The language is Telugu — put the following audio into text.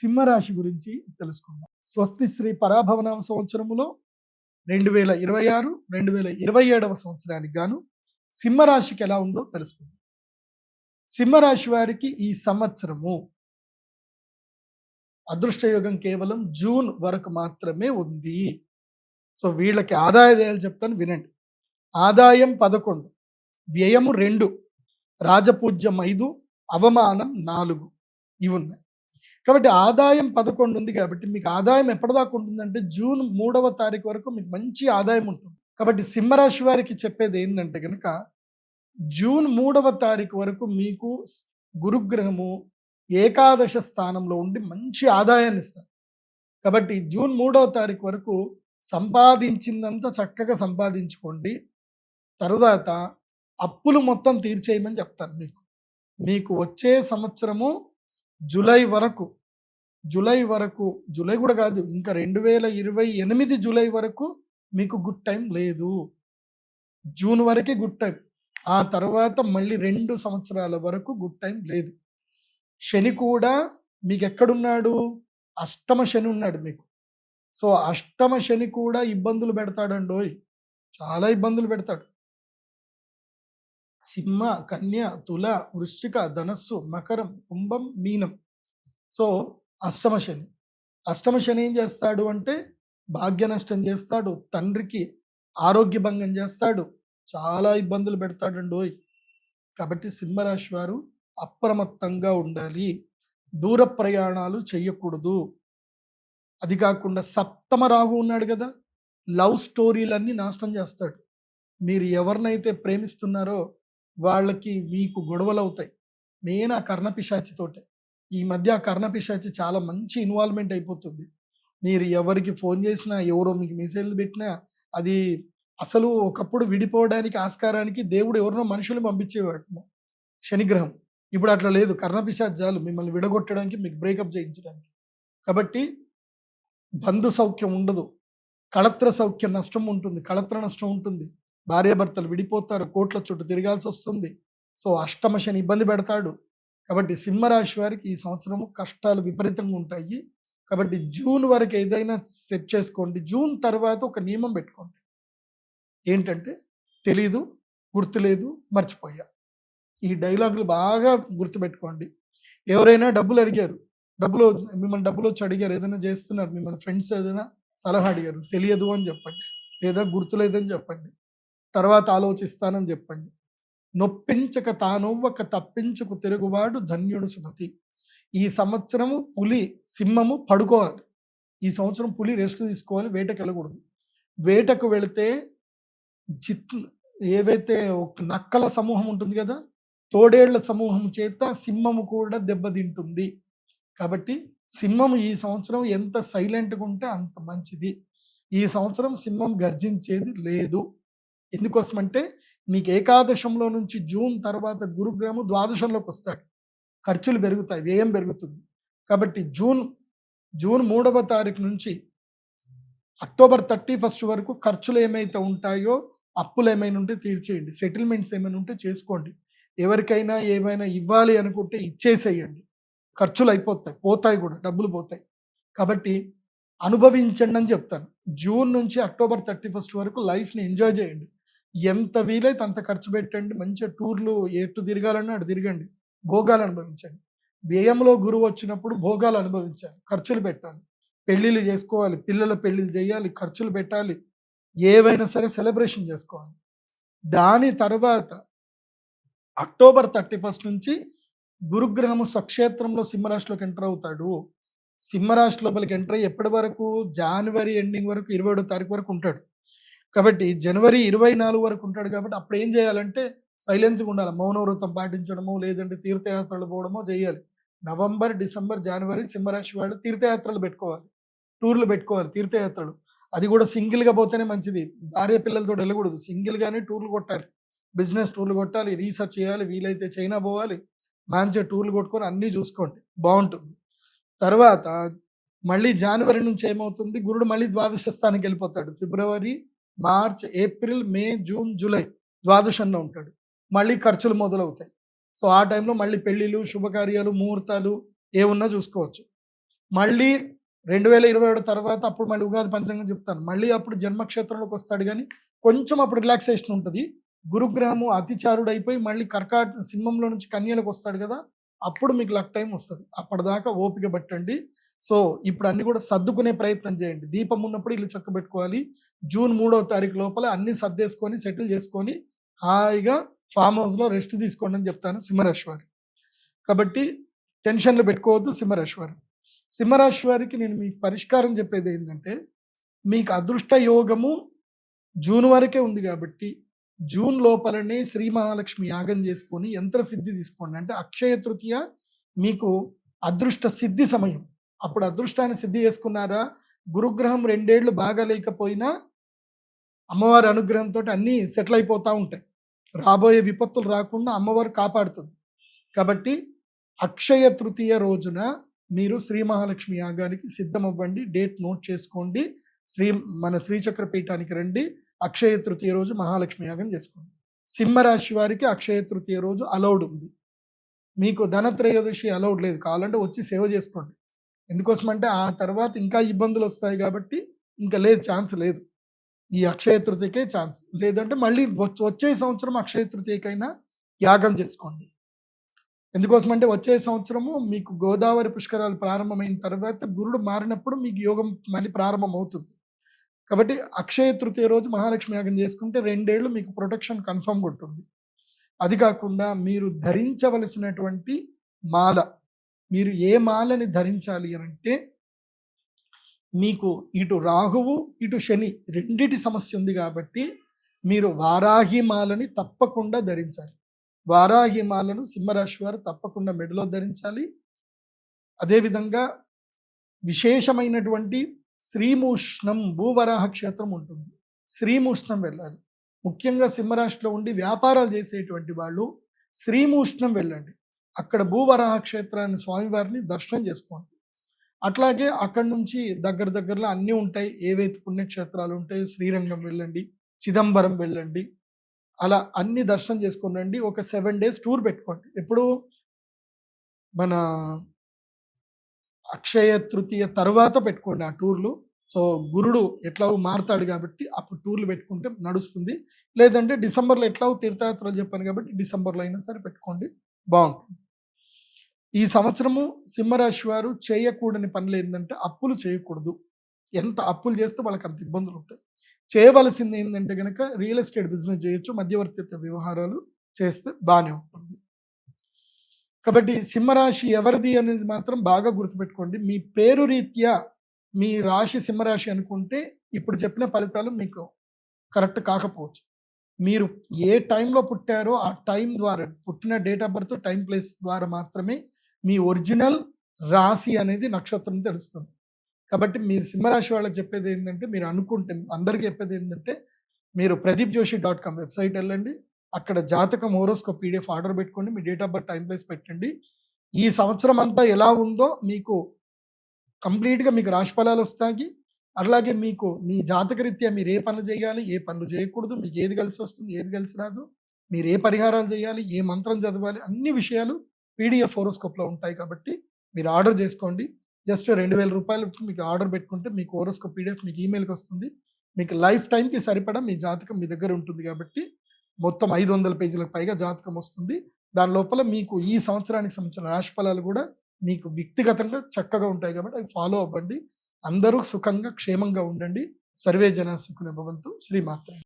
సింహరాశి గురించి తెలుసుకుందాం. స్వస్తి శ్రీ పరాభవనామ సంవత్సరములో 2026, 2027 సంవత్సరానికి గాను సింహరాశికి ఎలా ఉందో తెలుసుకుందాం. సింహరాశి వారికి ఈ సంవత్సరము అదృష్టయోగం కేవలం జూన్ వరకు మాత్రమే ఉంది. సో వీళ్ళకి ఆదాయ వ్యయాలు చెప్తాను వినండి. ఆదాయం 11, వ్యయము 2, రాజపూజ్యం 5, అవమానం 4 ఇవి ఉన్నాయి. కాబట్టి ఆదాయం 11 ఉంది కాబట్టి మీకు ఆదాయం ఎప్పటిదాకా ఉంటుందంటే జూన్ 3వ తారీఖు వరకు మీకు మంచి ఆదాయం ఉంటుంది. కాబట్టి సింహరాశి వారికి చెప్పేది ఏంటంటే కనుక జూన్ 3వ తారీఖు వరకు మీకు గురుగ్రహము ఏకాదశ స్థానంలో ఉండి మంచి ఆదాయాన్ని ఇస్తారు. కాబట్టి జూన్ 3వ తారీఖు వరకు సంపాదించిందంతా చక్కగా సంపాదించుకోండి. తరువాత అప్పులు మొత్తం తీర్చేయమని చెప్తాను. మీకు వచ్చే సంవత్సరము జూలై వరకు, జూలై కూడా కాదు, ఇంకా 2028 జూలై వరకు మీకు గుడ్ టైం లేదు. జూన్ వరకే గుడ్ టైం. ఆ తర్వాత మళ్ళీ 2 సంవత్సరాల వరకు గుడ్ టైం లేదు. శని కూడా మీకు ఎక్కడున్నాడు? అష్టమ శని ఉన్నాడు మీకు. సో అష్టమ శని కూడా ఇబ్బందులు పెడతాడండోయ్, చాలా ఇబ్బందులు పెడతాడు. సింహ, కన్య, తుల, వృశ్చిక, ధనస్సు, మకరం, కుంభం, మీనం. సో అష్టమ శని ఏం చేస్తాడు అంటే భాగ్య నష్టం చేస్తాడు, తండ్రికి ఆరోగ్య భంగం చేస్తాడు, చాలా ఇబ్బందులు పెడతాడండోయ్. కాబట్టి సింహరాశి వారు అప్రమత్తంగా ఉండాలి. దూర ప్రయాణాలు చేయకూడదు. అది కాకుండా సప్తమ రాహు ఉన్నాడు కదా, లవ్ స్టోరీలన్నీ నాశనం చేస్తాడు. మీరు ఎవరినైతే ప్రేమిస్తున్నారో వాళ్ళకి మీకు గొడవలు అవుతాయి. మెయిన్ ఆ కర్ణపిశాచితోటే. ఈ మధ్య ఆ కర్ణపిశాచి చాలా మంచి ఇన్వాల్వ్మెంట్ అయిపోతుంది. మీరు ఎవరికి ఫోన్ చేసినా, ఎవరో మీకు మెసేజ్లు పెట్టినా, అది అసలు ఒకప్పుడు విడిపోవడానికి ఆస్కారానికి దేవుడు ఎవరినో మనుషులు పంపించేవాడు శనిగ్రహం. ఇప్పుడు అట్లా లేదు. కర్ణపిశాచాలు మిమ్మల్ని విడగొట్టడానికి, మీకు బ్రేకప్ చేయించడానికి. కాబట్టి బంధు సౌఖ్యం ఉండదు, కళత్ర సౌఖ్యం నష్టం ఉంటుంది, కళత్ర నష్టం ఉంటుంది. భార్యాభర్తలు విడిపోతారు, కోట్ల చుట్టూ తిరగాల్సి వస్తుంది. సో అష్టమ శని ఇబ్బంది పెడతాడు. కాబట్టి సింహరాశి వారికి ఈ సంవత్సరము కష్టాలు విపరీతంగా ఉంటాయి. కాబట్టి జూన్ వరకు ఏదైనా సెట్ చేసుకోండి. జూన్ తర్వాత ఒక నియమం పెట్టుకోండి. ఏంటంటే తెలీదు, గుర్తులేదు, మర్చిపోయా. ఈ డైలాగులు బాగా గుర్తుపెట్టుకోండి. ఎవరైనా డబ్బులు అడిగారు, మిమ్మల్ని డబ్బులు వచ్చి అడిగారు, ఏదైనా చేస్తున్నారు, మిమ్మల్ని ఫ్రెండ్స్ ఏదైనా సలహా అడిగారు, తెలియదు అని చెప్పండి, లేదా గుర్తులేదని చెప్పండి, తర్వాత ఆలోచిస్తానని చెప్పండి. నొప్పించక తానొవ్వక తప్పించుకు తిరుగువాడు ధన్యుడు సుమతి. ఈ సంవత్సరము పులి, సింహము పడుకోవాలి. ఈ సంవత్సరం పులి రెస్ట్ తీసుకోవాలి, వేటకు వెళ్ళకూడదు. వేటకు వెళితే ఏవైతే నక్కల సమూహం ఉంటుంది కదా, తోడేళ్ల సమూహం చేత సింహము కూడా దెబ్బతింటుంది. కాబట్టి సింహం ఈ సంవత్సరం ఎంత సైలెంట్గా ఉంటే అంత మంచిది. ఈ సంవత్సరం సింహం గర్జించేది లేదు. ఎందుకోసమంటే మీకు ఏకాదశంలో నుంచి జూన్ తర్వాత గురుగ్రహము ద్వాదశంలోకి వస్తాడు. ఖర్చులు పెరుగుతాయి, వ్యయం పెరుగుతుంది. కాబట్టి జూన్ 3వ తారీఖు నుంచి అక్టోబర్ 31 వరకు ఖర్చులు ఏమైతే ఉంటాయో, అప్పులు ఏమైనా ఉంటే తీర్చేయండి, సెటిల్మెంట్స్ ఏమైనా ఉంటే చేసుకోండి. ఎవరికైనా ఏమైనా ఇవ్వాలి అనుకుంటే ఇచ్చేసేయండి. ఖర్చులు అయిపోతాయి, పోతాయి కూడా, డబ్బులు పోతాయి. కాబట్టి అనుభవించండి అని చెప్తాను. జూన్ నుంచి అక్టోబర్ 31 వరకు లైఫ్ని ఎంజాయ్ చేయండి. ఎంత వీలైతే అంత ఖర్చు పెట్టండి. మంచిగా టూర్లు ఎటు తిరగాలన్నా అటు తిరగండి, భోగాలు అనుభవించండి. వ్యయంలో గురువు వచ్చినప్పుడు భోగాలు అనుభవించాలి, ఖర్చులు పెట్టాలి, పెళ్ళిళ్ళు చేసుకోవాలి, పిల్లల పెళ్ళిళ్ళు చేయాలి, ఖర్చులు పెట్టాలి, ఏవైనా సరే సెలబ్రేషన్ చేసుకోవాలి. దాని తర్వాత అక్టోబర్ 31 నుంచి గురుగ్రహము స్వక్షేత్రంలో సింహరాశిలోకి ఎంటర్ అవుతాడు. సింహరాశి లోపలికి ఎంటర్ అయ్యి ఎప్పటి వరకు? జనవరి ఎండింగ్ వరకు, 27వ తారీఖు వరకు ఉంటాడు. కాబట్టి జనవరి 24 వరకు ఉంటాడు. కాబట్టి అప్పుడు ఏం చేయాలంటే సైలెన్స్గా ఉండాలి. మౌనవ్రతం పాటించడమో, లేదంటే తీర్థయాత్రలు పోవడమో చేయాలి. నవంబర్, డిసెంబర్, జనవరి సింహరాశి వాళ్ళు తీర్థయాత్రలు పెట్టుకోవాలి, టూర్లు పెట్టుకోవాలి, తీర్థయాత్రలు. అది కూడా సింగిల్గా పోతేనే మంచిది. భార్య పిల్లలతో వెళ్ళకూడదు, సింగిల్గానే టూర్లు కొట్టాలి. బిజినెస్ టూర్లు కొట్టాలి, రీసెర్చ్ చేయాలి, వీలైతే చైనా పోవాలి, మంచిగా టూర్లు కొట్టుకొని అన్నీ చూసుకోండి, బాగుంటుంది. తర్వాత మళ్ళీ జనవరి నుంచి ఏమవుతుంది? గురుడు మళ్ళీ ద్వాదశ స్థానానికి వెళ్ళిపోతాడు. ఫిబ్రవరి, మార్చ్, ఏప్రిల్, మే, జూన్, జూలై ద్వాదశంలో ఉంటాడు. మళ్ళీ ఖర్చులు మొదలవుతాయి. సో ఆ టైంలో మళ్ళీ పెళ్ళిళ్ళు, శుభకార్యాలు, ముహూర్తాలు ఏమున్నా చూసుకోవచ్చు. మళ్ళీ 2027 తర్వాత అప్పుడు మళ్ళీ ఉగాది పంచాంగం చెప్తాను. మళ్ళీ అప్పుడు జన్మక్షేత్రంలోకి వస్తాడు కానీ కొంచెం అప్పుడు రిలాక్సేషన్ ఉంటుంది. గురుగ్రహము అతిచారుడైపోయి మళ్ళీ సింహంలో నుంచి కన్యలోకి వస్తాడు కదా, అప్పుడు మీకు లక్ టైం వస్తుంది. అప్పటిదాకా ఓపిక పట్టండి. సో ఇప్పుడు అన్ని కూడా సర్దుకునే ప్రయత్నం చేయండి. దీపం ఉన్నప్పుడు ఇల్లు చక్కబెట్టుకోవాలి. జూన్ 3వ తారీఖు లోపల అన్ని సర్దేసుకొని సెటిల్ చేసుకొని హాయిగా ఫామ్ హౌస్లో రెస్ట్ తీసుకోండి అని చెప్తాను సింహరాశి వారు. కాబట్టి టెన్షన్లు పెట్టుకోవద్దు సింహరాశి వారు. సింహరాశి వారికి నేను మీకు పరిష్కారం చెప్పేది ఏంటంటే, మీకు అదృష్ట యోగము జూన్ వరకే ఉంది కాబట్టి జూన్ లోపలనే శ్రీ మహాలక్ష్మి యాగం చేసుకొని యంత్ర సిద్ధి తీసుకోండి. అంటే అక్షయ తృతీయ మీకు అదృష్ట సిద్ధి సమయం. అప్పుడు అదృష్టాన్ని సిద్ధి చేసుకున్నారా, గురుగ్రహం 2 ఏళ్ళు బాగా లేకపోయినా అమ్మవారి అనుగ్రహంతో అన్నీ సెటిల్ అయిపోతూ ఉంటాయి. రాబోయే విపత్తులు రాకుండా అమ్మవారు కాపాడుతుంది. కాబట్టి అక్షయ తృతీయ రోజున మీరు శ్రీ మహాలక్ష్మి యాగానికి సిద్ధమవ్వండి. డేట్ నోట్ చేసుకోండి. మన శ్రీచక్ర పీఠానికి రండి. అక్షయ తృతీయ రోజు మహాలక్ష్మి యాగం చేసుకోండి. సింహరాశి వారికి అక్షయ తృతీయ రోజు అలౌడ్ ఉంది. మీకు ధనత్రయోదశి అలౌడ్ లేదు. కావాలంటే వచ్చి సేవ చేసుకోండి. ఎందుకోసమంటే ఆ తర్వాత ఇంకా ఇబ్బందులు వస్తాయి కాబట్టి ఇంకా లేదు, ఛాన్స్ లేదు. ఈ అక్షయ తృతీయకే ఛాన్స్. లేదంటే మళ్ళీ వచ్చే సంవత్సరం అక్షయ తృతీయకైనా యాగం చేసుకోండి. ఎందుకోసమంటే వచ్చే సంవత్సరము మీకు గోదావరి పుష్కరాలు ప్రారంభమైన తర్వాత గురుడు మారినప్పుడు మీకు యోగం మళ్ళీ ప్రారంభం అవుతుంది. కాబట్టి అక్షయ తృతీయ రోజు మహాలక్ష్మి యాగం చేసుకుంటే 2 ఏళ్ళు మీకు ప్రొటెక్షన్ కన్ఫర్మ్గా ఉంటుంది. అది కాకుండా మీరు ధరించవలసినటువంటి మాల, మీరు ఏ మాలని ధరించాలి అంటే, మీకు ఇటు రాహువు ఇటు శని రెండిటి సమస్య ఉంది కాబట్టి మీరు వారాహి మాలని తప్పకుండా ధరించాలి. వారాహి మాలను సింహరాశి వారు తప్పకుండా మెడలో ధరించాలి. అదేవిధంగా విశేషమైనటువంటి శ్రీమూష్ణం భూవరాహ క్షేత్రం ఉంటుంది. శ్రీమూష్ణం వెళ్ళాలి. ముఖ్యంగా సింహరాశిలో ఉండి వ్యాపారాలు చేసేటువంటి వాళ్ళు శ్రీమూష్ణం వెళ్ళండి. అక్కడ భూవరాహ క్షేత్రాన్ని స్వామివారిని దర్శనం చేసుకోండి. అట్లాగే అక్కడి నుంచి దగ్గరలో అన్నీ ఉంటాయి. ఏవైతే పుణ్యక్షేత్రాలు ఉంటాయో శ్రీరంగం వెళ్ళండి, చిదంబరం వెళ్ళండి, అలా అన్ని దర్శనం చేసుకొని రండి. ఒక 7 days టూర్ పెట్టుకోండి. ఎప్పుడు మన అక్షయ తృతీయ తర్వాత పెట్టుకోండి ఆ టూర్లు. సో గురుడు ఎట్లాగో మారుతాడు కాబట్టి అప్పుడు టూర్లు పెట్టుకుంటే నడుస్తుంది. లేదంటే డిసెంబర్లో ఎట్లాగో తీర్థయాత్రలు చెప్పాను కాబట్టి డిసెంబర్లో అయినా సరే పెట్టుకోండి, బాగుంటుంది. ఈ సంవత్సరము సింహరాశి వారు చేయకూడని పనులు ఏంటంటే అప్పులు చేయకూడదు. ఎంత అప్పులు చేస్తే వాళ్ళకి అంత ఇబ్బందులు ఉంటాయి. చేయవలసింది ఏంటంటే కనుక రియల్ ఎస్టేట్ బిజినెస్ చేయొచ్చు, మధ్యవర్తిత్వ వ్యవహారాలు చేస్తే బాగానే ఉంటుంది. కాబట్టి సింహరాశి ఎవరిది అనేది మాత్రం బాగా గుర్తుపెట్టుకోండి. మీ పేరు రీత్యా మీ రాశి సింహరాశి అనుకుంటే ఇప్పుడు చెప్పిన ఫలితాలు మీకు కరెక్ట్ కాకపోవచ్చు. మీరు ఏ టైంలో పుట్టారో ఆ టైం ద్వారా, పుట్టిన date of birth, time, place ద్వారా మాత్రమే మీ ఒరిజినల్ రాశి అనేది నక్షత్రం తెలుస్తుంది. కాబట్టి మీరు సింహరాశి వాళ్ళకి చెప్పేది ఏంటంటే, మీరు అనుకుంటే అందరికీ చెప్పేది ఏంటంటే, మీరు pradeepjoshi.com వెబ్సైట్ వెళ్ళండి. అక్కడ జాతకం హోరోస్కోప్ PDF ఆర్డర్ పెట్టుకోండి. మీ date of birth, time, place పెట్టండి. ఈ సంవత్సరం అంతా ఎలా ఉందో మీకు కంప్లీట్గా మీకు రాశి ఫలాలు వస్తాయి. అలాగే మీకు మీ జాతకరీత్యా మీరు ఏ పనులు చేయాలి, ఏ పనులు చేయకూడదు, మీకు ఏది కలిసి వస్తుంది, ఏది కలిసి రాదు, మీరు ఏ పరిహారాలు చేయాలి, ఏ మంత్రం చదవాలి, అన్ని విషయాలు PDF హోరోస్కోప్లో ఉంటాయి. కాబట్టి మీరు ఆర్డర్ చేసుకోండి. జస్ట్ 2000 రూపాయలు మీకు ఆర్డర్ పెట్టుకుంటే మీకు హోరోస్కోప్ PDF మీకు ఈమెయిల్కి వస్తుంది. మీకు లైఫ్ టైంకి సరిపడా మీ జాతకం మీ దగ్గర ఉంటుంది. కాబట్టి మొత్తం 500 పేజీలకు పైగా జాతకం వస్తుంది. దాని లోపల మీకు ఈ సంవత్సరానికి సంబంధించిన రాశి ఫలాలు కూడా మీకు వ్యక్తిగతంగా చక్కగా ఉంటాయి. కాబట్టి అవి ఫాలో అవ్వండి. అందరూ సుఖంగా క్షేమంగా ఉండండి. సర్వే జన సుఖినో భవంతు. శ్రీమాత్రే.